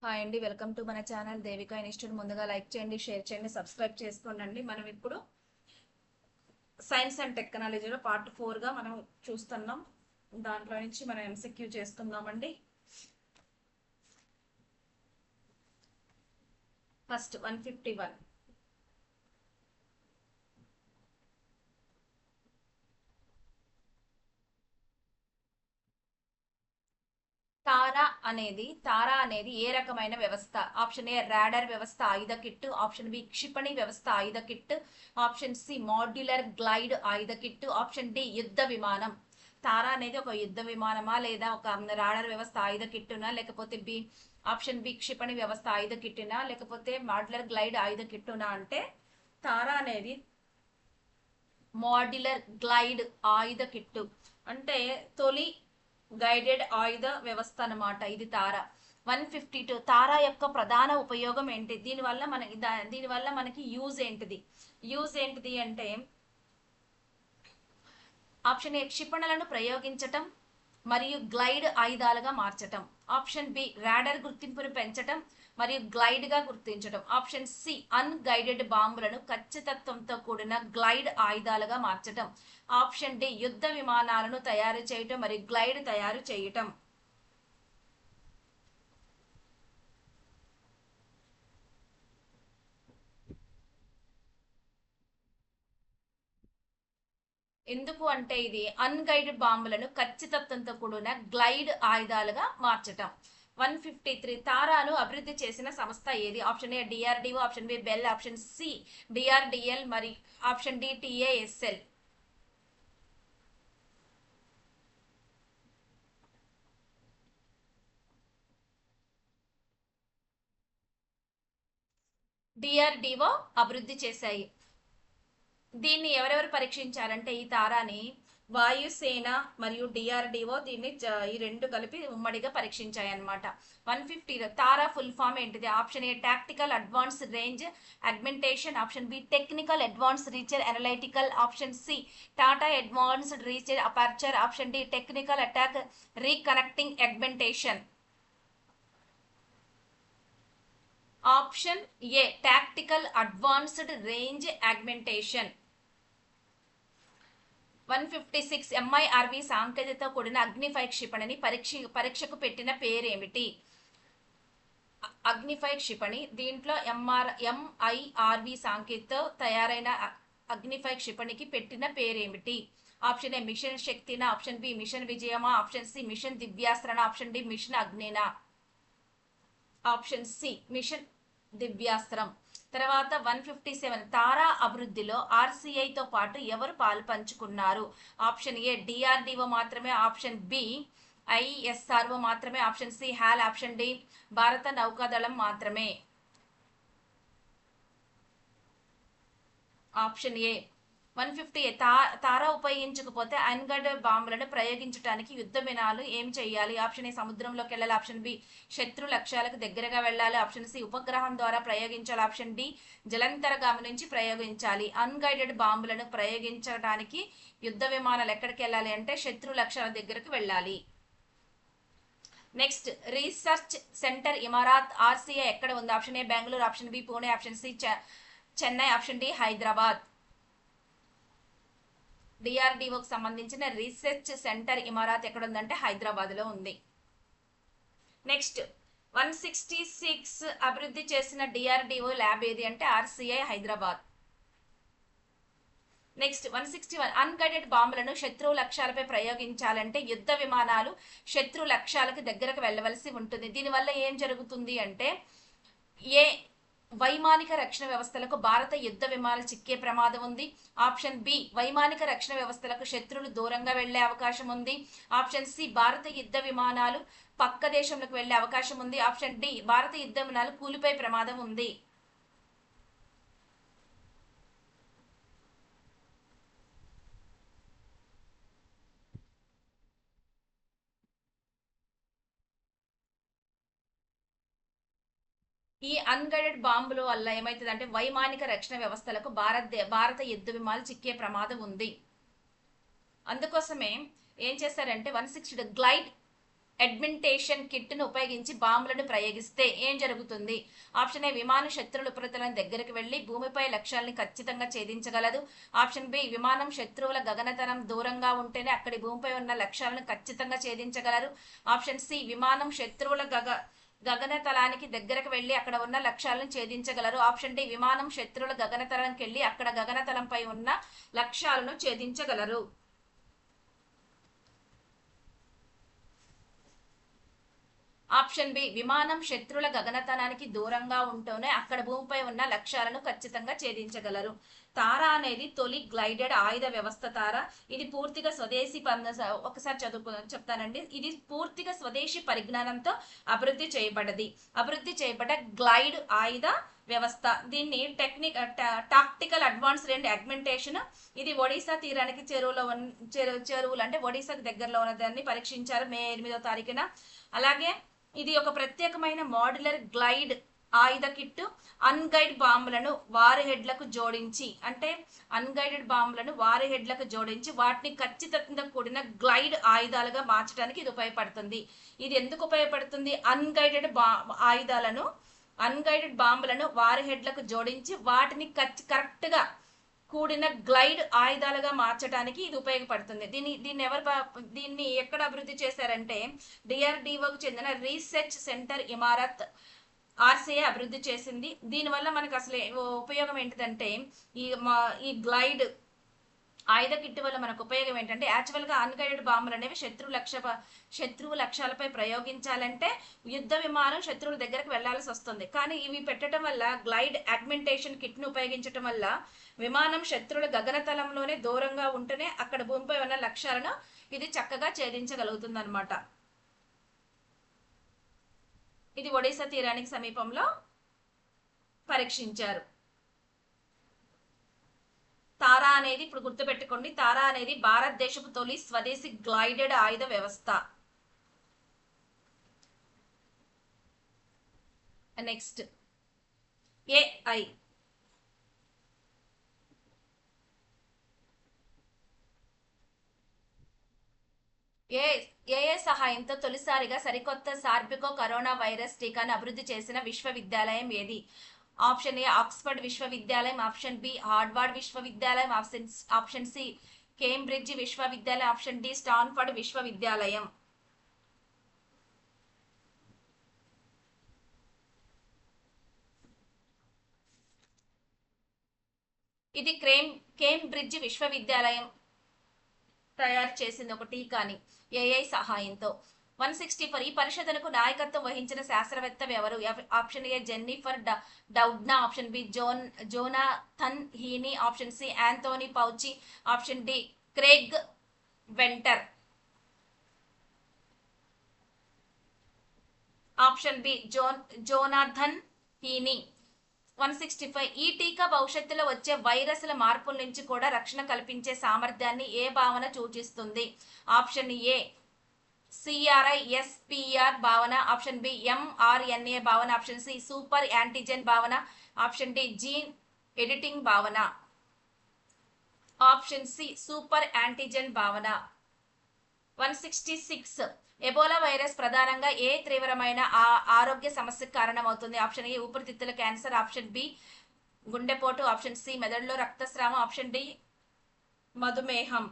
Hi అండి, welcome to మన channel Devika institute. ముందుగా లైక్ చేయండి, షేర్ చేయండి, సబ్స్క్రైబ్ చేసుకోండి. మనం ఇప్పుడు సైన్స్ అండ్ టెక్నాలజీలో పార్ట్ 4గా మనం చూస్తున్నాం. దాంట్లో నుంచి మనం ఎంసీక్యూ చేసుకుందామండి. ఫస్ట్ 151. తారా అనేది ఏ రకమైన వ్యవస్థ? ఆప్షన్ ఏ రాడర్ వ్యవస్థ ఆయుధ కిట్టు, ఆప్షన్ బి క్షిపణి వ్యవస్థ ఆయుధ కిట్టు, ఆప్షన్ సి మాడ్యులర్ గ్లైడ్ ఆయుధ కిట్టు, ఆప్షన్ డి యుద్ధ విమానం. తారా అనేది ఒక యుద్ధ విమానమా, లేదా ఒక రాడర్ వ్యవస్థ ఆయుధ కిట్టునా, లేకపోతే ఆప్షన్ బి క్షిపణి వ్యవస్థ ఆయుధ కిట్టునా, లేకపోతే మాడ్యులర్ గ్లైడ్ ఆయుధ కిట్టునా అంటే తారా అనేది మాడ్యులర్ గ్లైడ్ ఆయుధ కిట్టు అంటే తొలి గైడెడ్ ఆయుధ వ్యవస్థ అన్నమాట ఇది తార. 152 తారా యొక్క ప్రధాన ఉపయోగం ఏంటి? దీనివల్ల మనకి యూజ్ ఏంటిది అంటే ఆప్షన్ ఏ క్షిపణులను ప్రయోగించటం మరియు గ్లైడ్ ఆయుధాలుగా మార్చటం, ఆప్షన్ బి రాడర్ గుర్తింపును పెంచటం మరియు గ్లైడ్ గా గుర్తించటం, ఆప్షన్ సి అన్గైడెడ్ బాంబులను ఖచ్చితత్వంతో కూడిన గ్లైడ్ ఆయుధాలుగా మార్చటం, ఆప్షన్ డి యుద్ధ విమానాలను తయారు చేయటం మరియు గ్లైడ్ తయారు చేయటం. ఎందుకు అంటే ఇది అన్గైడెడ్ బాంబులను ఖచ్చితత్వంతో కూడిన గ్లైడ్ ఆయుధాలుగా మార్చటం. 153 తారాను అభివృద్ధి చేసిన సంస్థ ఏది? Option A DRDO, option B BEL, option C DRDL మరి ఆప్షన్ డి టిఏఎస్ఎల్. డిఆర్డిఓ అభివృద్ధి చేశాయి. దీన్ని ఎవరెవరు పరీక్షించారంటే ఈ తారాని వాయుసేన మరియు డిఆర్డిఓ ఈ రెండు కలిపి ఉమ్మడిగా పరీక్షించాయి అనమాట. 150 తారా ఫుల్ ఫామ్ ఏంటిది? Option A tactical advance range augmentation, option B technical advance reacher analytical, option C Tata advanced reacher aperture, option D technical attack reconnecting augmentation. Option A tactical advanced range augmentation. 156 MIRV సాంకేతికతో కూడిన అగ్నిఫై క్షిపణిని పరీక్షకు పెట్టిన పేరేమిటి? అగ్నిఫై క్షిపణి దీంట్లో MIRV సాంకేతికతో తయారైన అగ్నిఫై క్షిపణికి పెట్టిన పేరేమిటి? ఆప్షన్ ఏ మిషన్ శక్తినా, ఆప్షన్ బి మిషన్ విజయమా, ఆప్షన్ సి మిషన్ దివ్యాస్త్రణ, ఆప్షన్ డి మిషన్ అగ్నినా. Option C mission Divyastra. తర్వాత 157 తారా అభివృద్ధిలో ఆర్సీఐతో పాటు ఎవరు పాలు పంచుకున్నారు? ఆప్షన్ ఏ డిఆర్డిఓ మాత్రమే, ఆప్షన్ బి ఐఎస్ఆర్ఓ మాత్రమే, option C HAL, option D భారత నౌకాదళం మాత్రమే. ఆప్షన్ ఏ 150 తారా ఉపయోగించకపోతే అన్గైడెడ్ బాంబులను ప్రయోగించడానికి యుద్ధ విమానాలు ఏం చేయాలి? ఆప్షన్ ఏ సముద్రంలోకి వెళ్ళాలి, ఆప్షన్ బి శత్రు లక్ష్యాలకు దగ్గరగా వెళ్ళాలి, ఆప్షన్ సి ఉపగ్రహం ద్వారా ప్రయోగించాలి, ఆప్షన్ డి జలంతరగామి నుంచి ప్రయోగించాలి. అన్గైడెడ్ బాంబులను ప్రయోగించడానికి యుద్ధ విమానాలు ఎక్కడికి వెళ్ళాలి అంటే శత్రు లక్ష్యాల దగ్గరకు వెళ్ళాలి. Next research centre Imarat RCI ఎక్కడ ఉంది? Option A Bengaluru, option B Pune, option C Chennai, option D Hyderabad. డిఆర్డిఓకి సంబంధించిన రీసెర్చ్ సెంటర్ ఇమారాత్ ఎక్కడ ఉందంటే హైదరాబాద్ లో ఉంది. నెక్స్ట్ 166 అభివృద్ధి చేసిన డిఆర్డిఓ ల్యాబ్ ఏది అంటే ఆర్సీఐ హైదరాబాద్. నెక్స్ట్ 161 అన్గైడెడ్ బాంబులను శత్రు లక్ష్యాలపై ప్రయోగించాలంటే యుద్ధ విమానాలు శత్రు లక్ష్యాలకు దగ్గరకు వెళ్ళవలసి ఉంటుంది. దీనివల్ల ఏం జరుగుతుంది అంటే ఏ వైమానిక రక్షణ వ్యవస్థలకు భారత యుద్ధ విమానాలు చిక్కే ప్రమాదం ఉంది, ఆప్షన్ బి వైమానిక రక్షణ వ్యవస్థలకు శత్రువులు దూరంగా వెళ్లే అవకాశం ఉంది, ఆప్షన్ సి భారత యుద్ధ విమానాలు పక్క దేశంలోకి వెళ్లే అవకాశం ఉంది, ఆప్షన్ డి భారత యుద్ధ విమానాలు కూలిపోయే ప్రమాదం ఉంది. ఈ అన్గైడెడ్ బాంబుల వల్ల ఏమైతుంది అంటే వైమానిక రక్షణ వ్యవస్థలకు భారత యుద్ధ విమానాలు చిక్కే ప్రమాదం ఉంది. అందుకోసమే ఏం చేశారంటే 160 గ్లైడ్ అడ్మింటేషన్ కిట్ను ఉపయోగించి బాంబులను ప్రయోగిస్తే ఏం జరుగుతుంది? ఆప్షన్ ఏ విమానం శత్రువుల ఉపరితలం దగ్గరికి వెళ్లి భూమిపై లక్ష్యాలను ఖచ్చితంగా ఛేదించగలదు. ఆప్షన్ బి విమానం శత్రువుల గగనతలం దూరంగా ఉంటేనే అక్కడి భూమిపై ఉన్న లక్ష్యాలను ఖచ్చితంగా ఛేదించగలరు. ఆప్షన్ సి విమానం శత్రువుల గగనతలానికి దగ్గరకు వెళ్లి అక్కడ ఉన్న లక్ష్యాలను ఛేదించగలరు. ఆప్షన్ డి విమానం శత్రువుల గగనతలానికి వెళ్లి అక్కడ గగనతలంపై ఉన్న లక్ష్యాలను ఛేదించగలరు. ఆప్షన్ బి విమానం శత్రువుల గగనతలానికి దూరంగా ఉంటూనే అక్కడ భూమిపై ఉన్న లక్ష్యాలను ఖచ్చితంగా ఛేదించగలరు. తారా అనేది తొలి గ్లైడెడ్ ఆయుధ వ్యవస్థ తార. ఇది పూర్తిగా స్వదేశీ ఒకసారి చెప్తానండి. ఇది పూర్తిగా స్వదేశీ పరిజ్ఞానంతో అభివృద్ధి చేయబడ్డ గ్లైడ్ ఆయుధ వ్యవస్థ. దీన్ని టాక్టికల్ అడ్వాన్స్డ్ అండ్ అగ్మెంటేషన్. ఇది ఒడిశా తీరానికి చెరువులు అంటే ఒడిశాకి దగ్గరలో ఉన్నదాన్ని పరీక్షించారు మే 8వ తారీఖున. అలాగే ఇది ఒక ప్రత్యేకమైన మాడ్యులర్ గ్లైడ్ ఆయుధ కిట్టు. అన్గైడ్ బాంబులను వారి హెడ్లకు జోడించి వాటిని ఖచ్చితంగా కూడిన గ్లైడ్ ఆయుధాలుగా మార్చడానికి ఇది ఉపయోగపడుతుంది. ఇది ఎందుకు ఉపయోగపడుతుంది? అన్గైడెడ్ బాంబులను వారి హెడ్లకు జోడించి వాటిని కరెక్ట్ గా కూడిన గ్లైడ్ ఆయుధాలుగా మార్చడానికి ఇది ఉపయోగపడుతుంది. దీన్ని ఎక్కడ అభివృద్ధి చేశారంటే డిఆర్డిఓకు చెందిన రీసెర్చ్ సెంటర్ ఇమారత్ ఆర్సీఏ అభివృద్ధి చేసింది. దీనివల్ల మనకు అసలు ఉపయోగం ఏంటిదంటే ఈ గ్లైడ్ ఆయుధ కిట్ వల్ల మనకు ఉపయోగం ఏంటంటే యాక్చువల్గా అన్గైడెడ్ బాంబులు అనేవి శత్రువు లక్ష్యాలపై ప్రయోగించాలంటే యుద్ధ విమానం శత్రువుల దగ్గరకు వెళ్లాల్సి వస్తుంది. కానీ ఇవి పెట్టడం వల్ల గ్లైడ్ అగ్మెంటేషన్ కిట్ ను ఉపయోగించడం వల్ల విమానం శత్రువుల గగనతలంలోనే దూరంగా ఉంటేనే అక్కడ భూమిపై ఉన్న లక్ష్యాలను ఇది చక్కగా ఛేదించగలుగుతుంది అన్నమాట. ఇది ఒడిశా తీరానికి సమీపంలో పరీక్షించారు. తారా అనేది ఇప్పుడు గుర్తుపెట్టుకోండి, తారా అనేది భారతదేశపు తొలి స్వదేశీ గ్లైడెడ్ ఆయుధ వ్యవస్థ. Next AI. ఏఐ సహాయంతో తొలిసారిగా సరికొత్త సార్బికో కరోనా వైరస్ టీకాను అభివృద్ధి చేసిన విశ్వవిద్యాలయం ఏది? ఆప్షన్ ఏ ఆక్స్ఫర్డ్ విశ్వవిద్యాలయం, ఆప్షన్ బి హార్వర్డ్ విశ్వవిద్యాలయం, ఆప్షన్ సి కేంబ్రిడ్జ్ విశ్వవిద్యాలయం, ఆప్షన్ డి స్టాన్ఫర్డ్ విశ్వవిద్యాలయం. ఇది కేంబ్రిడ్జ్ విశ్వవిద్యాలయం తయారు చేసింది ఒక టీకాని ఏఐ సహాయంతో. 164. ఈ పరిశోధనకు నాయకత్వం వహించిన శాస్త్రవేత్త ఎవరు? Option A Jennifer Doudna, option B Jonathan Heaney, option C Anthony Fauci, option D Craig Venter, option B Jonathan Heaney. 165. ఈ టీకా భవిష్యత్తులో వచ్చే వైరస్ల మార్పుల నుంచి కూడా రక్షణ కల్పించే సామర్థ్యాన్ని ఏ భావన సూచిస్తుంది? ఆప్షన్ ఏ సిఆర్ఐఎస్పిఆర్ భావన, ఆప్షన్ బి ఎంఆర్ఎన్ఏ భావన, ఆప్షన్ సి సూపర్ యాంటీజెన్ భావన, ఆప్షన్ డి జీన్ ఎడిటింగ్ భావన. ఆప్షన్ సి సూపర్ యాంటీజెన్ భావన. 166. ఎబోలా వైరస్ ప్రధానంగా ఏ తీవ్రమైన ఆరోగ్య సమస్యకు కారణమవుతుంది? ఆప్షన్ ఏ ఊపిరితిత్తుల క్యాన్సర్, ఆప్షన్ బి గుండెపోటు, ఆప్షన్ సి మెదడులో రక్తస్రావం, ఆప్షన్ డి మధుమేహం.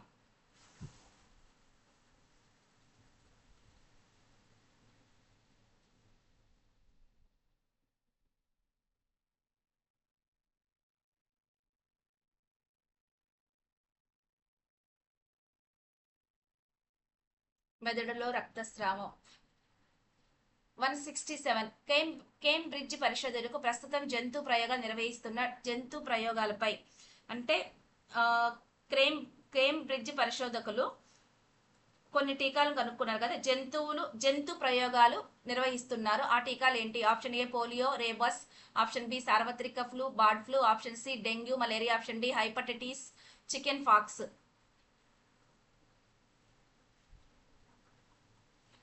మెదడులో రక్తస్రావం. 167. కేంబ్రిడ్జ్ పరిశోధకులకు ప్రస్తుతం జంతు ప్రయోగాలు నిర్వహిస్తున్న జంతు ప్రయోగాలపై అంటే కేంబ్రిడ్జ్ పరిశోధకులు కొన్ని టీకాలను కనుక్కున్నారు కదా, జంతు ప్రయోగాలు నిర్వహిస్తున్నారు. ఆ టీకాలు ఏంటి? Option A polio, rabies, option B సార్వత్రిక flu, bird flu, option C dengue malaria, option D hepatitis chicken pox.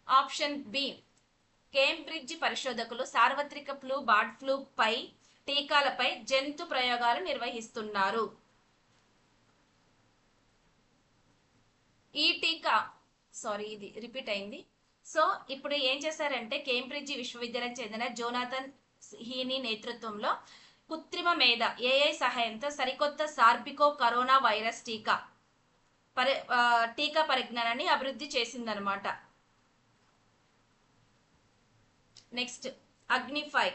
Option B Cambridge పరిశోధకులు సార్వత్రిక ఫ్లూ, బర్డ్ ఫ్లూ పై టీకాలపై జంతు ప్రయోగాలు నిర్వహిస్తున్నారు. ఈ టీకా ఇది రిపీట్ అయింది. సో ఇప్పుడు ఏం చేశారంటే కేంబ్రిడ్జ్ విశ్వవిద్యాలయం చెందిన జోనాథన్ హీనీ నేతృత్వంలో కృత్రిమ మేధ ఏఐ సహాయంతో సరికొత్త సార్బికో కరోనా వైరస్ టీకా పరిజ్ఞానాన్ని అభివృద్ధి చేసిందనమాట. నెక్స్ట్ అగ్నిఫై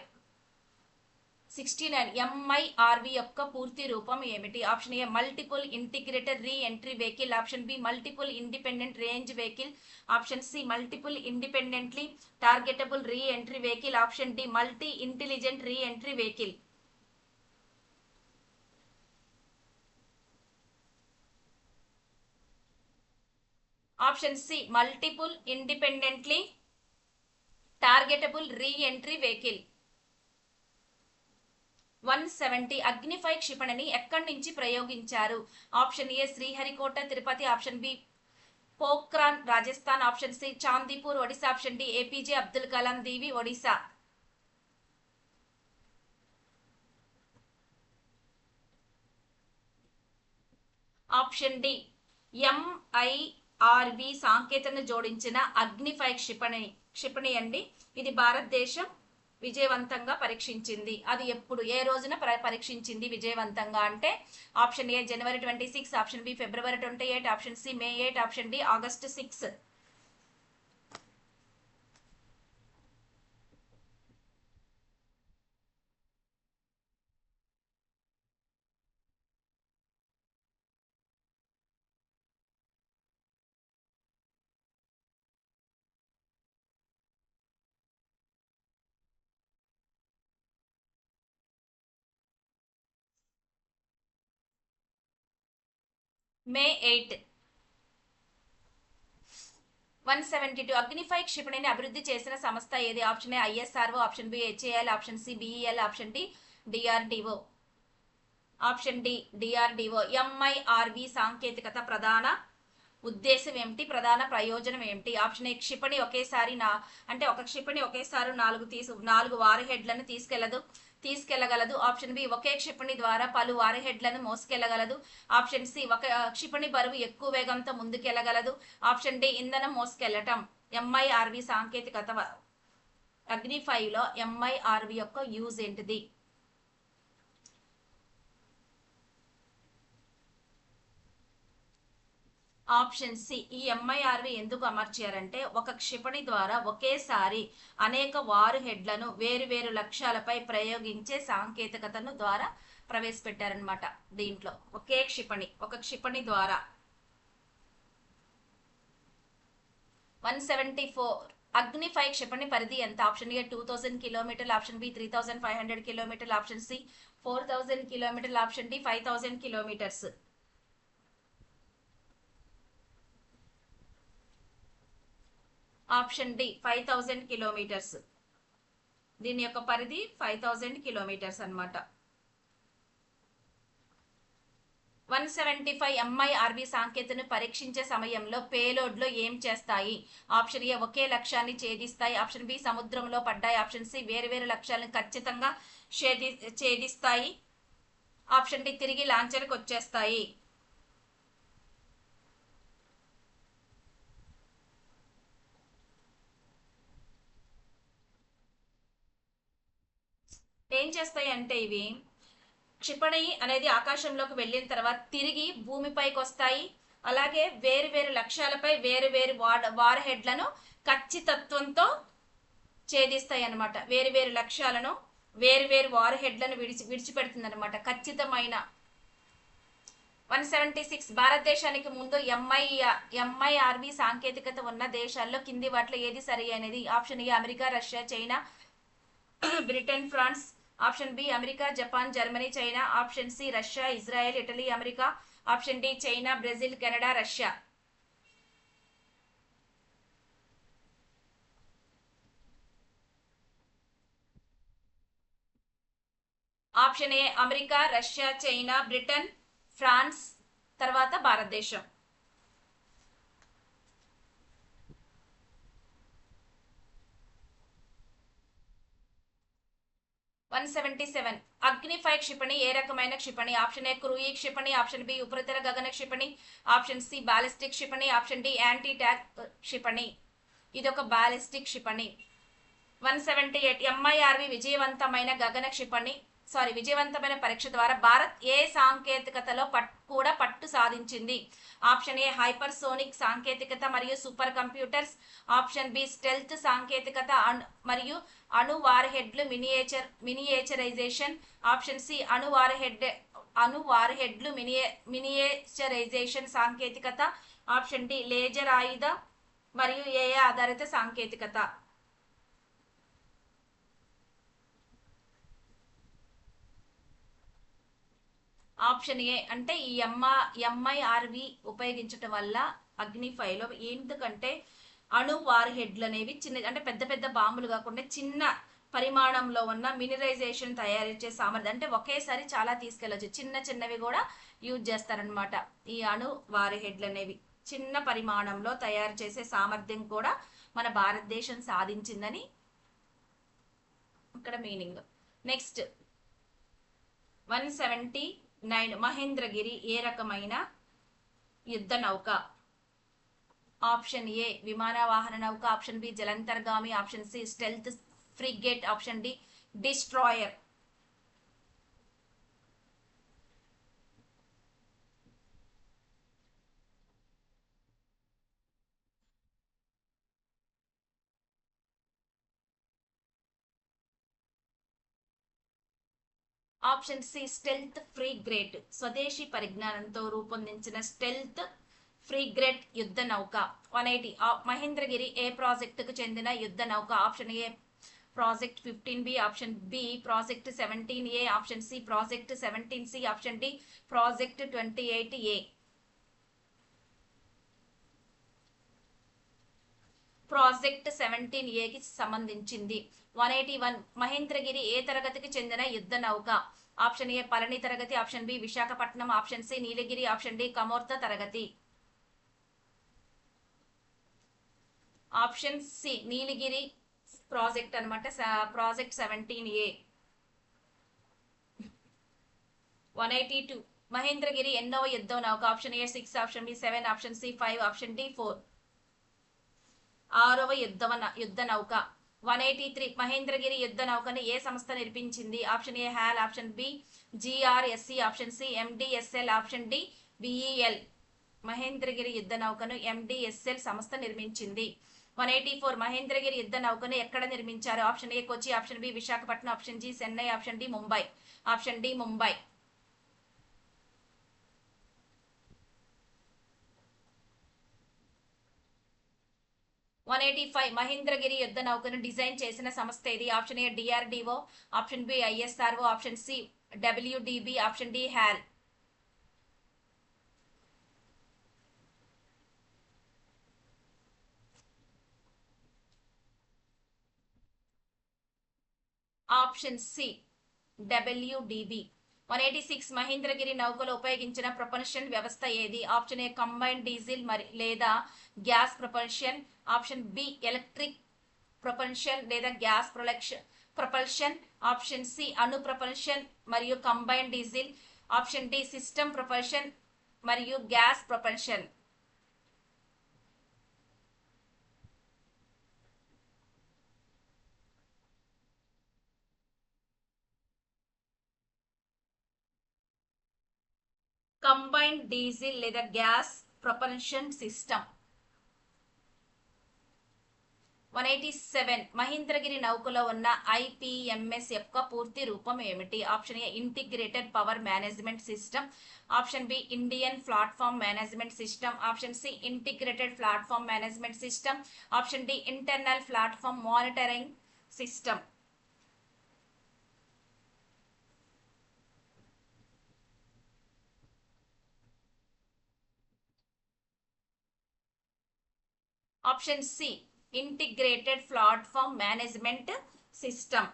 69 ఎంఐఆర్వి యొక్క పూర్తి రూపం ఏమిటి? Option A multiple integrated reentry vehicle, option B multiple independent range vehicle, option C multiple independently targetable reentry vehicle, option D multi intelligent reentry vehicle. Option C multiple independently targetable reentry vehicle. 170 Agni five క్షిపణిని ఎక్కడి నుంచి ప్రయోగించారు? Option A Sriharikota Tirupati, option B Pokhran Rajasthan, option C Chandipur Odisha, option D APJ Abdul Kalam దీవి Odisha. Option D MIRV సాంకేతికను జోడించిన అగ్నిఫై క్షిపణి అండి. ఇది భారతదేశం విజయవంతంగా పరీక్షించింది. అది ఎప్పుడు ఏ రోజున పరీక్షించింది విజయవంతంగా అంటే ఆప్షన్ ఏ జనవరి 26, ఆప్షన్ బి ఫిబ్రవరి 28, option C May 8, option D August 6. May 8. 172 అగ్నిఫై క్షిపణిని అభివృద్ధి చేసిన సంస్థ ఏది? Option A ISRO, option B HAL, option C BEL, option D DRDO. Option D DRDO. MIRV సాంకేతికత ప్రధాన ఉద్దేశం ఏమిటి, ప్రధాన ప్రయోజనం ఏమిటి? ఆప్షన్ ఏ క్షిపణి ఒకేసారి ఒక క్షిపణి ఒకేసారి 4 వార్ హెడ్లను తీసుకెళ్లగలదు. ఆప్షన్ బి ఒకే క్షిపణి ద్వారా పలు వార్ హెడ్లను మోసుకెళ్లగలదు. ఆప్షన్ సి ఒక క్షిపణి బరువు ఎక్కువ వేగంతో ముందుకెళ్లగలదు. ఆప్షన్ డి ఇంధనం మోసుకెళ్లటం. ఎంఐఆర్వి సాంకేతికత అగ్నిఫైలో ఎంఐఆర్వి యొక్క యూజ్ ఏంటిది? ఆప్షన్ సి ఈ ఎంఐఆర్వి ఎందుకు అమర్చారంటే ఒక క్షిపణి ద్వారా ఒకేసారి అనేక వారు హెడ్లను వేరు లక్ష్యాలపై ప్రయోగించే సాంకేతికతను ద్వారా ప్రవేశపెట్టారనమాట. దీంట్లో ఒక క్షిపణి ద్వారా. 174 అగ్నిఫై క్షిపణి పరిధి ఎంత? ఆప్షన్ ఏ 2000 కిలోమీటర్లు, ఆప్షన్ బి 3500 కిలోమీటర్లు, ఆప్షన్ సి 4000 కిలోమీటర్లు, option D 5000 kilometres. Option D 5000 kilometres. దీని యొక్క పరిధి 5000 కిలోమీటర్స్ అనమాట. 175 ఎంఐఆర్వి సాంకేతికను పరీక్షించే సమయంలో పేలోడ్లో ఏం చేస్తాయి? ఆప్షన్ ఏ ఒకే లక్ష్యాన్ని ఛేదిస్తాయి, ఆప్షన్ బి సముద్రంలో పడ్డాయి, ఆప్షన్ సి వేరు లక్ష్యాలను ఖచ్చితంగా ఛేదిస్తాయి, ఆప్షన్ డి తిరిగి లాంఛర్కి వచ్చేస్తాయి. ఏం చేస్తాయి అంటే ఇవి క్షిపణి అనేది ఆకాశంలోకి వెళ్ళిన తర్వాత తిరిగి భూమిపైకి వస్తాయి. అలాగే వేరు లక్ష్యాలపై వేరు వార్ హెడ్లను ఖచ్చితత్వంతో ఛేదిస్తాయి అన్నమాట. వేరు లక్ష్యాలను వేరు వార్ హెడ్లను విడిచిపెడుతుంది అనమాట ఖచ్చితమైన. 176 భారతదేశానికి ముందు ఎంఐఆర్వి సాంకేతికత ఉన్న దేశాల్లో కింది వాటిలో ఏది సరి అనేది? Option A America, Russia, China, Britain, France, option B America, Japan, Germany, China, option C Russia, Israel, Italy, America, option D China, Brazil, Canada, Russia. Option A America, Russia, China, Britain, France, తర్వాత భారతదేశం. 177 అగ్నిఫై క్షిపణి ఏ రకమైన క్షిపణి? Option A క్రూయి క్షిపణి, option B ఉపరితల గగన క్షిపణి, option C ballistic క్షిపణి, ఆప్షన్ డి యాంటీ ట్యాంక్ క్షిపణి. ఇది ఒక బాలిస్టిక్ క్షిపణి. 178 ఎంఐఆర్వి విజయవంతమైన పరీక్ష ద్వారా భారత్ ఏ సాంకేతికతలో కూడా పట్టు సాధించింది? ఆప్షన్ ఏ హైపర్సోనిక్ సాంకేతికత మరియు super computers, option B stealth సాంకేతికత మరియు అణు వార్హెడ్లు మినియేచరైజేషన్, ఆప్షన్ సి అణు వార్హెడ్లు మినియేచరైజేషన్ సాంకేతికత, ఆప్షన్ డి లేజర్ ఆయుధ మరియు ఏఐ ఆధారిత సాంకేతికత. ఆప్షన్ ఏ అంటే ఈ ఎంఐఆర్వి ఉపయోగించటం వల్ల అగ్నిఫైలో ఎందుకంటే అణు వార్ హెడ్లు అనేవి చిన్న అంటే పెద్ద పెద్ద బాంబులు కాకుండా చిన్న పరిమాణంలో ఉన్న మినరైజేషన్ తయారు చేసే సామర్థ్యం అంటే ఒకేసారి చాలా తీసుకెళ్లొచ్చు, చిన్న చిన్నవి కూడా యూజ్ చేస్తారనమాట. ఈ అణు వార్ హెడ్లు అనేవి చిన్న పరిమాణంలో తయారు చేసే సామర్థ్యం కూడా మన భారతదేశం సాధించిందని ఇక్కడ మీనింగ్. నెక్స్ట్ 179 మహేంద్రగిరి ఏ రకమైన యుద్ధ నౌక? ఆప్షన్ ఏ విమాన వాహన నౌక, ఆప్షన్ బి జలంతర్గామి, option C stealth frigate, option D destroyer. Option C stealth frigate స్వదేశీ పరిజ్ఞానంతో రూపొందించిన స్టెల్త్ ఫ్రిగేట్ యుద్ధ నౌక. 180 మహేంద్రగిరి ఏ ప్రాజెక్టుకు చెందిన యుద్ధ నౌక? Option A project 15B, option B project 17A, option C project 17C, option D project 28A. Project 17Aకి సంబంధించింది. 181 మహేంద్రగిరి ఏ తరగతికి చెందిన యుద్ధ నౌక? ఆప్షన్ ఏ పళని తరగతి, option B Visakhapatnam, option C Nilgiri, option D Kamorta తరగతి. ఆప్షన్ సి నీలగిరి ప్రాజెక్ట్ అనమాట, ప్రాజెక్ట్ 17A. 182 మహేంద్రగిరి ఎన్నవ యుద్ధ నౌక? Option A 6, option B 7, option C 5, option D 4. 6వ యుద్ధ నౌక. 183 మహేంద్రగిరి యుద్ధ నౌకను ఏ సంస్థ నిర్మించింది? Option A HAL, option B GRSC, option C MDSL, option D BEL. Mahendragiri యుద్ధ నౌకను ఎండిఎస్ఎల్ సంస్థ నిర్మించింది. 184 మహేంద్రగిరి యుద్ధ నౌకను ఎక్కడ నిర్మించారు? Option A Kochi, option B Visakhapatnam, option C Chennai, option D Mumbai. Option D Mumbai. 185 Mahendragiri యుద్ధ నౌకను డిజైన్ చేసిన సంస్థ ఏది? Option A DRDO, option B ISRO, option C WDB, option D HAL. Option C WDB. 186 Mahendragiri నౌకలో ఉపయోగించిన ప్రొపల్షన్ వ్యవస్థ ఏది? ఆప్షన్ ఏ కంబైన్డ్ డీజిల్ లేదా gas propulsion, option B electric propulsion లేదా గ్యాస్ ప్రొపల్షన్, ఆప్షన్ సి అణు ప్రొపల్షన్ మరియు combined diesel, option D system propulsion మరియు gas propulsion. Combined diesel లేదా గ్యాస్ ప్రొపల్షన్ సిస్టమ్. 187 మహేంద్రగిరి నౌకలో ఉన్న ఐపిఎంఎస్ యొక్క పూర్తి రూపం ఏమిటి? Option A integrated power management system, option B Indian platform management system, option C integrated platform management system, option D internal platform monitoring system. Option C integrated platform management system.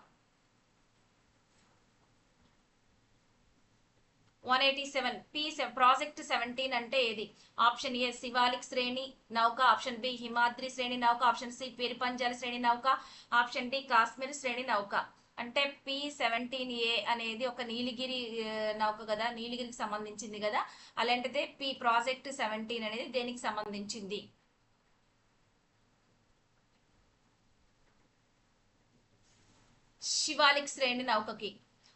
187 project 17 అంటే ఏది? Option ఏ శివాలిక్ శ్రేణి నౌక, option B Himadri శ్రేణి నౌక, option C పిరిపంజల్ శ్రేణి నౌక, option D Kashmir శ్రేణి నౌక. అంటే P-17A అనేది ఒక నీలగిరి నౌక కదా, నీలగిరికి సంబంధించింది కదా. అలాంటిదే ప్రాజెక్ట్ 17 అనేది దేనికి సంబంధించింది? శివాలిక్ శ్రేణి నౌకకి.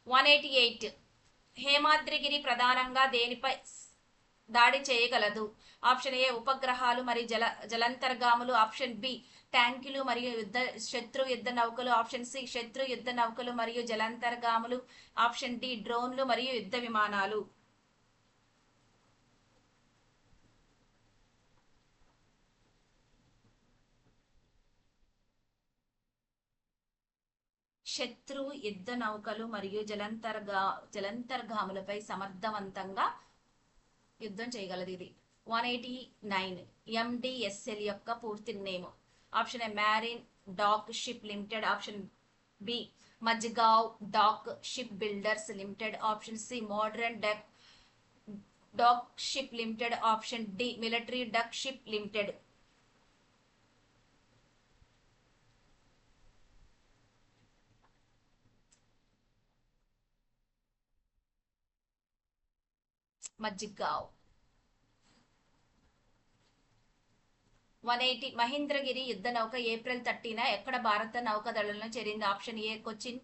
188 హేమాద్రిగిరి ప్రధానంగా దేనిపై దాడి చేయగలదు? ఆప్షన్ ఏ ఉపగ్రహాలు మరియు జలంతర్గాములు, ఆప్షన్ బి ట్యాంకులు మరియు శత్రు యుద్ధ నౌకలు, ఆప్షన్ సి శత్రు యుద్ధ నౌకలు మరియు జలంతర్గాములు, ఆప్షన్ డి డ్రోన్లు మరియు యుద్ధ విమానాలు. శత్రు యుద్ధ నౌకలు మరియు జలంతర్గాములపై సమర్థవంతంగా యుద్ధం చేయగలదు ఇది. 189 ఎండిఎస్ఎల్ యొక్క పూర్తి name. Option A marine dock ship limited, option B Mazagon dock ship builders limited, option C modern dock ship limited, option D military dock ship limited. Mazagon. 180 Mahendragiri యుద్ధ నౌక ఏప్రిల్ 30న ఎక్కడ భారత నౌకాదళంలో చేరింది? Option A Cochin,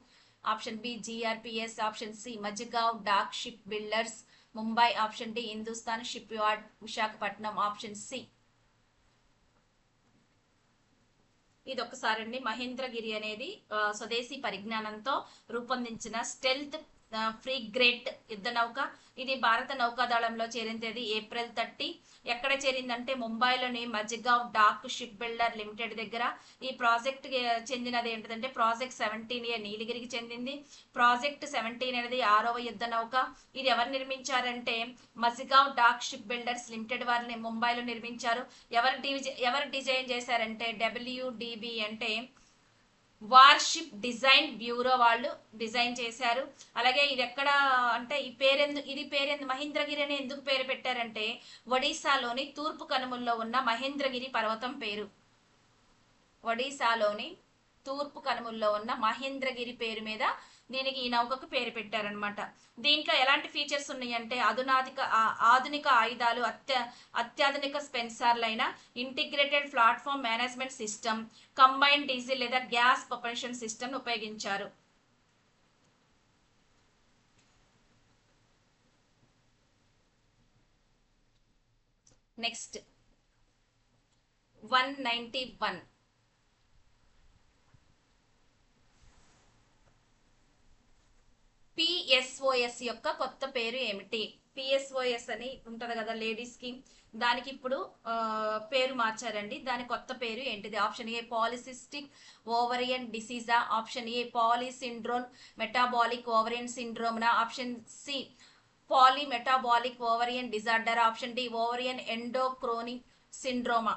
option B GRPS, option C Mazagon dock ship builders Mumbai, option D Hindustan shipyard Visakhapatnam, option C. ఇది ఒక్కసారండి. మహేంద్రగిరి అనేది స్వదేశీ పరిజ్ఞానంతో రూపొందించిన స్టెల్త్ ఫ్రీగేట్ యుద్ధ నౌక. ఇది భారత నౌకాదళంలో చేరింది ఏప్రిల్ 30. ఎక్కడ చేరిందంటే ముంబైలోని Mazagon dock ship builder limited దగ్గర. ఈ ప్రాజెక్ట్ చెందినది ఏంటంటే ప్రాజెక్ట్ 17A నీలగిరికి చెందింది. ప్రాజెక్ట్ 17 అనేది 6వ యుద్ధ నౌక. ఇది ఎవరు నిర్మించారంటే Mazagon dock ship builders limited వారిని ముంబైలో నిర్మించారు. ఎవరు డిజైన్ చేశారంటే WDB అంటే వార్షిప్ డిజైన్ బ్యూరో వాళ్ళు డిజైన్ చేశారు. అలాగే ఇది ఎక్కడ అంటే ఇది పేరెందు మహేంద్రగిరి అని ఎందుకు పేరు పెట్టారంటే ఒడిశాలోని తూర్పు కనుమల్లో ఉన్న మహేంద్రగిరి పర్వతం పేరు. ఒడిశాలోని తూర్పు కనుమల్లో ఉన్న మహేంద్రగిరి పేరు మీద దీనికి ఈ నౌకకు పేరు పెట్టారనమాట. దీంట్లో ఎలాంటి ఫీచర్స్ ఉన్నాయంటే ఆధునిక ఆయుధాలు, అత్యాధునిక స్పెన్సర్లైన integrated platform management system, combined diesel లేదా గ్యాస్ ప్రొపల్షన్ సిస్టమ్ ఉపయోగించారు. నెక్స్ట్ 191 PSOS యొక్క కొత్త పేరు ఏమిటి? PSOS అని ఉంటది కదా లేడీస్ కి, దానికి ఇప్పుడు పేరు మార్చారండి. దాని కొత్త పేరు ఏంటిది? ఆప్షన్ ఏ పాలిసిస్టిక్ ఓవరియన్ డిసీజా, option A poly syndrome metabolic ovarian సిండ్రోమ్నా, option C poly metabolic ovarian disorder, option D ovarian endocrinic సిండ్రోమా.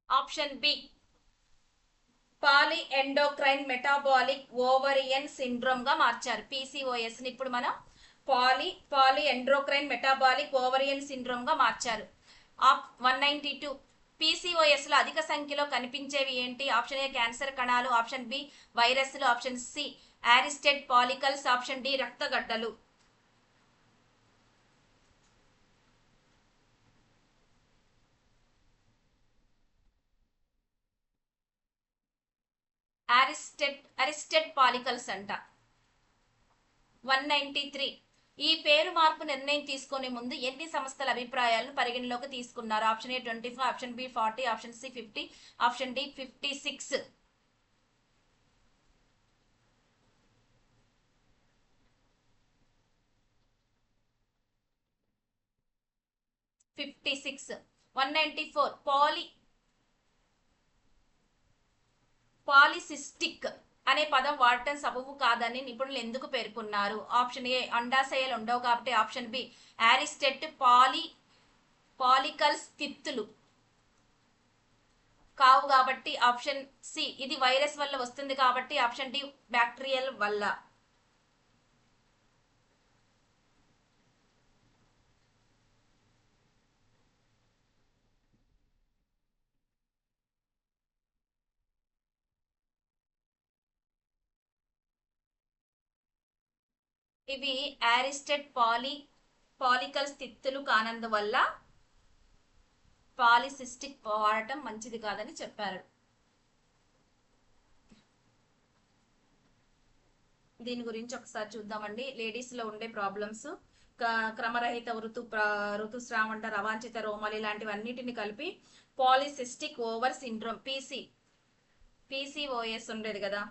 Option B poly endocrine metabolic ovarian syndrome గా మార్చారు PCOS ని. ఇప్పుడు మనం పాలి ఎండోక్రైన్ మెటాబాలిక్ ఓవరియన్ సిండ్రోమ్ గా మార్చారు. 192 PCOS లో అధిక సంఖ్యలో కనిపించేవి ఏంటి? ఆప్షన్ ఏ క్యాన్సర్ కణాలు, ఆప్షన్ బి వైరస్లు, ఆప్షన్ సి ఆరిస్టెడ్ పాలికల్స్, ఆప్షన్ డి రక్తగడ్డలు. అరిస్టెడ్ పాలికల్స్ అంట. 193 ఈ పేరు మార్పు నిర్ణయం తీసుకునే ముందు ఎన్ని సంస్థల అభిప్రాయాలను పరిగణలోకి తీసుకున్నారు? Option A 25, option B 40, option C 50, option D 56. 56. 194 polycystic అనే పదం వాడటం సబబు కాదని నిపుణులు ఎందుకు పేర్కొన్నారు? ఆప్షన్ ఏ అండాశయాలు ఉండవు కాబట్టి, ఆప్షన్ బి ఆరిస్టెట్ పాలికల్స్ తిత్తులు కావు కాబట్టి, ఆప్షన్ సి ఇది వైరస్ వల్ల వస్తుంది కాబట్టి, ఆప్షన్ డి బ్యాక్టీరియల్ వల్ల. ఇవి యారిస్టెడ్ పాలికల్ స్థితులు కానందువల్ల పాలిసిస్టిక్ వాడటం మంచిది కాదని చెప్పారు. దీని గురించి ఒకసారి చూద్దామండి. లేడీస్ లో ఉండే ప్రాబ్లమ్స్, క్రమరహిత ఋతుస్రావం అంటారు, అవాంఛిత రోమాలు, ఇలాంటివన్నిటిని కలిపి పాలిసిస్టిక్ ఓవర్ సిండ్రోమ్ పీసీఓఎస్ ఉండేది కదా,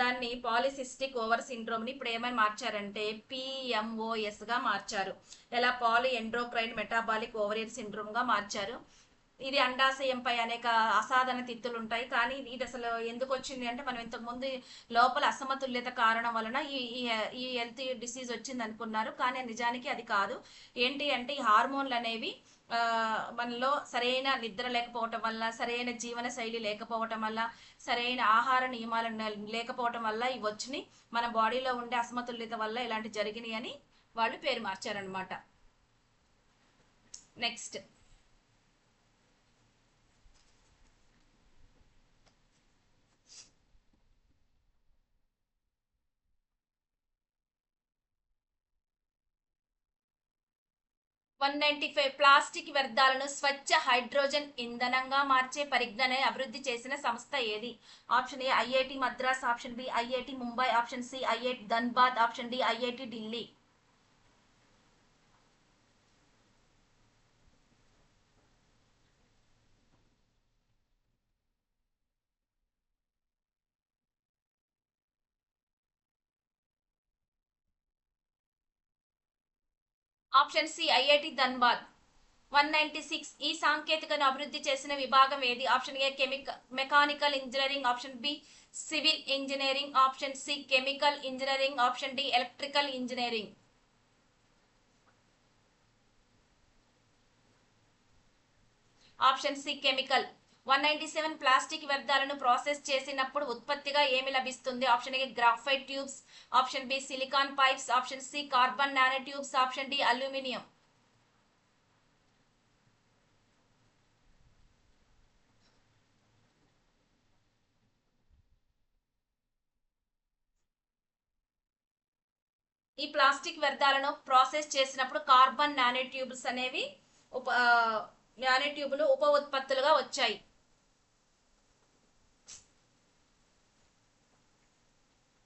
దాన్ని పాలిసిస్టిక్ ఓవర్ సిండ్రోమ్ ని ఇప్పుడు ఏమని మార్చారంటే పిఎంఓఎస్ గా మార్చారు. ఎలా పాలి ఎండ్రోక్రైన్ మెటాబాలిక్ ఓవరియర్ సిండ్రోమ్ గా మార్చారు. ఇది అండాశయంపై అనేక అసాధారణ తిత్తులు ఉంటాయి, కానీ ఇది అసలు ఎందుకు వచ్చింది అంటే మనం ఇంతకు ముందు లోపల అసమతుల్యత కారణం వలన ఈ హెల్త్ డిసీజ్ వచ్చింది అనుకున్నారు, కానీ నిజానికి అది కాదు. ఏంటి అంటే ఈ హార్మోన్లు అనేవి మనలో సరైన నిద్ర లేకపోవటం వల్ల, సరైన జీవన శైలి లేకపోవటం వల్ల, సరైన ఆహార నియమాలు లేకపోవటం వల్ల ఇవి వచ్చినాయి. మన బాడీలో ఉండే అసమతుల్యత వల్ల ఇలాంటి జరిగినాయి అని వాళ్ళు పేరు మార్చారనమాట. నెక్స్ట్ 195 ప్లాస్టిక్ వ్యర్థాలను స్వచ్ఛ హైడ్రోజన్ ఇంధనంగా మార్చే పరిజ్ఞానాన్ని అభివృద్ధి చేసిన సంస్థ ఏది? Option A IIT Madras, option B IIT Mumbai, option C IIT Dhanbad, option D IIT Delhi. Option C IIT Dhanbad. 196 ఈ సాంకేతికను అభివృద్ధి చేసిన విభాగం ఏది? Option A mechanical engineering, option B civil engineering, option C chemical engineering, option D electrical engineering. Option C chemical. 197 plastic వ్యర్థాలను process చేసినప్పుడు ఉత్పత్తిగా ఏమి లభిస్తుంది? Option A graphite tubes, option B silicon pipes, option C carbon nano tubes, option D aluminium. ఈ plastic వ్యర్థాలను process చేసినప్పుడు carbon nano tubes అనేవి nano ట్యూబులు ఉప ఉత్పత్తులుగా వచ్చాయి.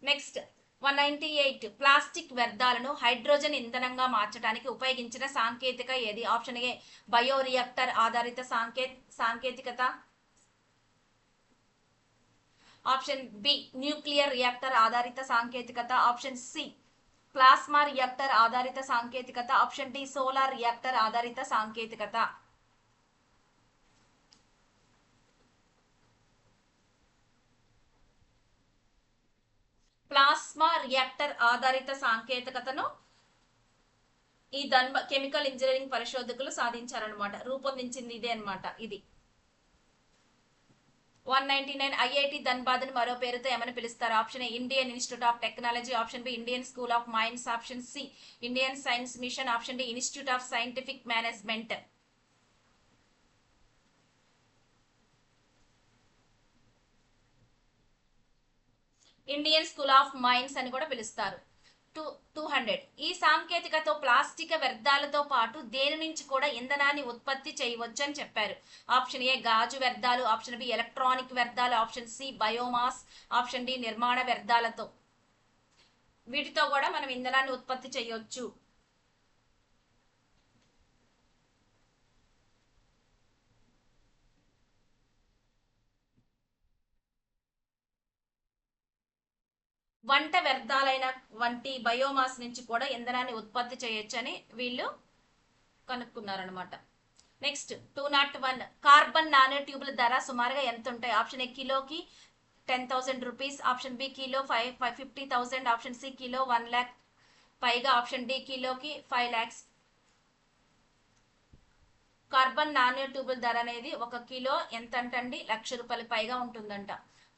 నెక్స్ట్ 198 ప్లాస్టిక్ వ్యర్థాలను హైడ్రోజన్ ఇంధనంగా మార్చడానికి ఉపయోగించిన సాంకేతిక ఏది? ఆప్షన్ ఏ బయోరియాక్టర్ ఆధారిత సాంకేతికత, ఆప్షన్ బి న్యూక్లియర్ రియాక్టర్ ఆధారిత సాంకేతికత, ఆప్షన్ సి ప్లాస్మా రియాక్టర్ ఆధారిత సాంకేతికత, ఆప్షన్ డి సోలార్ రియాక్టర్ ఆధారిత సాంకేతికత. ప్లాస్మా రియాక్టర్ ఆధారిత సాంకేతికతను ఈ కెమికల్ ఇంజనీరింగ్ పరిశోధకులు సాధించారనమాట, రూపొందించింది ఇదే అనమాట. ఇది 199 ఐఐటి ధన్బాద్ ని మరో పేరుతో ఏమని పిలుస్తారు? Option A Indian Institute of Technology, option B Indian School of Mines, option C Indian Science Mission, option D Institute of Scientific Management. Indian School of Mines అని కూడా పిలుస్తారు. 200 ఈ సాంకేతికతో ప్లాస్టిక్ వ్యర్థాలతో పాటు దేని నుంచి కూడా ఇంధనాన్ని ఉత్పత్తి చేయవచ్చు అని చెప్పారు. ఆప్షన్ ఏ గాజు వ్యర్థాలు, ఆప్షన్ బి ఎలక్ట్రానిక్ వ్యర్థాలు, option C biomass, option D నిర్మాణ వ్యర్థాలతో. వీటితో కూడా మనం ఇంధనాన్ని ఉత్పత్తి చేయొచ్చు. వంట వ్యర్థాలైన వంటి బయోమాస్ నుంచి కూడా ఇంధనాన్ని ఉత్పత్తి చేయొచ్చని వీళ్ళు కనుక్కున్నారనమాట. నెక్స్ట్ 201 కార్బన్ నానో ట్యూబ్ల ధర సుమారుగా ఎంత ఉంటాయి? ఆప్షన్ ఏ కిలోకి 10,000 rupees, option B kilo 50,000, option C kilo 1 lakh పైగా, ఆప్షన్ డి కిలోకి 5 lakhs. కార్బన్ నానో ట్యూబుల ధర అనేది 1 కిలో ఎంత అంటండి, ₹1,00,000 పైగా ఉంటుందంట.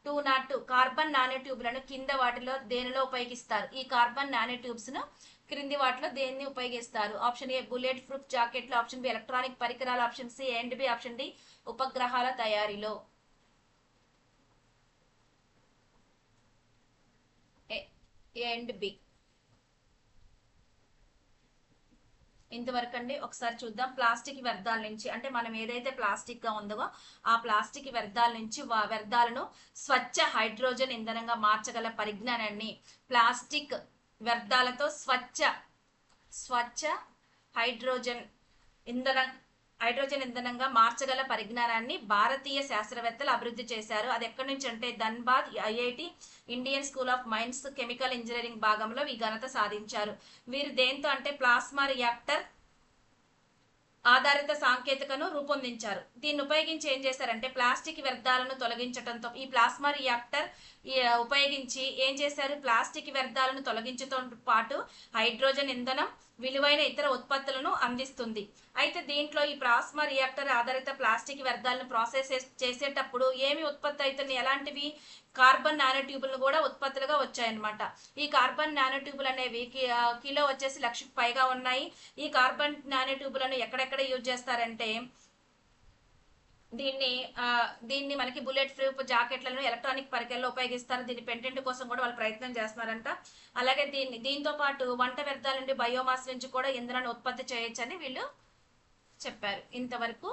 202 కార్బన్ నానో ట్యూబ్లను కింద వాటిలో దేనిలో ఉపయోగిస్తారు? ఈ కార్బన్ నానో ట్యూబ్స్ ను క్రింది వాటిలో దేన్ని ఉపయోగిస్తారు? ఆప్షన్ ఏ బుల్లెట్ ప్రూఫ్ జాకెట్లు, ఆప్షన్ బి ఎలక్ట్రానిక్ పరికరాలు, option C and B, option D ఉపగ్రహాల తయారీలో. A and B. ఇంతవరకు అండి. ఒకసారి చూద్దాం. ప్లాస్టిక్ వ్యర్థాల నుంచి, అంటే మనం ఏదైతే ప్లాస్టిక్ గా ఉందో ఆ ప్లాస్టిక్ వ్యర్థాల నుంచి వ్యర్థాలను స్వచ్ఛ హైడ్రోజన్ ఇంధనంగా మార్చగల పరిజ్ఞానాన్ని, ప్లాస్టిక్ వ్యర్థాలతో స్వచ్ఛ హైడ్రోజన్ ఇంధనం ఇంధనంగా మార్చగల పరిజ్ఞానాన్ని భారతీయ శాస్త్రవేత్తలు అభివృద్ధి చేశారు. అది ఎక్కడి నుంచి అంటే Dhanbad IIT, Indian School of Mines chemical engineering భాగంలో ఈ ఘనత సాధించారు. వీరు దేంతో అంటే ప్లాస్మా రియాక్టర్ ఆధారిత సాంకేతికను రూపొందించారు. దీన్ని ఉపయోగించి ఏం చేశారంటే ప్లాస్టిక్ వ్యర్థాలను తొలగించడంతో, ఈ ప్లాస్మా రియాక్టర్ ఉపయోగించి ఏం చేశారు, ప్లాస్టిక్ వ్యర్థాలను తొలగించడంతో పాటు హైడ్రోజన్ ఇంధనం, విలువైన ఇతర ఉత్పత్తులను అందిస్తుంది. అయితే దీంట్లో ఈ ప్లాస్మా రియాక్టర్ ఆధారిత ప్లాస్టిక్ వ్యర్థాలను ప్రాసెస్ చేసేటప్పుడు ఏమి ఉత్పత్తి అవుతుంది, ఎలాంటివి, కార్బన్ నానో ట్యూబులను కూడా ఉత్పత్తులుగా వచ్చాయన్నమాట. ఈ కార్బన్ నానో ట్యూబులు అనేవి కిలో వచ్చేసి 1,00,000కు పైగా ఉన్నాయి. ఈ కార్బన్ నానో ట్యూబులను ఎక్కడెక్కడ యూజ్ చేస్తారంటే దీన్ని మనకి బుల్లెట్ ప్రూఫ్ జాకెట్లను, ఎలక్ట్రానిక్ పరికరాల్లో ఉపయోగిస్తారు. దీన్ని పెంటెంట్ కోసం కూడా వాళ్ళు ప్రయత్నం చేస్తున్నారంట. అలాగే దీంతో పాటు వంట వ్యర్థాల నుండి బయోమాస్ నుంచి కూడా ఇంధనాన్ని ఉత్పత్తి చేయొచ్చని వీళ్ళు చెప్పారు. ఇంతవరకు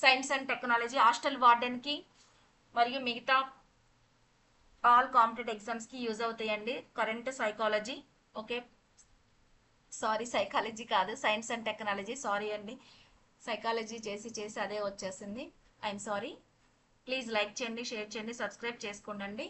science and technology hostel warden కి మరియు మిగతా ఆల్ కాంపిటేటివ్ ఎగ్జామ్స్ కి యూజ్ అవుతాయండి. Current psychology, okay sorry psychology కాదు, సైన్స్ అండ్ టెక్నాలజీ, సారీ అండి, సైకాలజీ చేసి అదే వచ్చేసింది, ఐఎమ్ సారీ. ప్లీజ్ లైక్ చేయండి, షేర్ చేయండి, సబ్స్క్రైబ్ చేసుకోండి.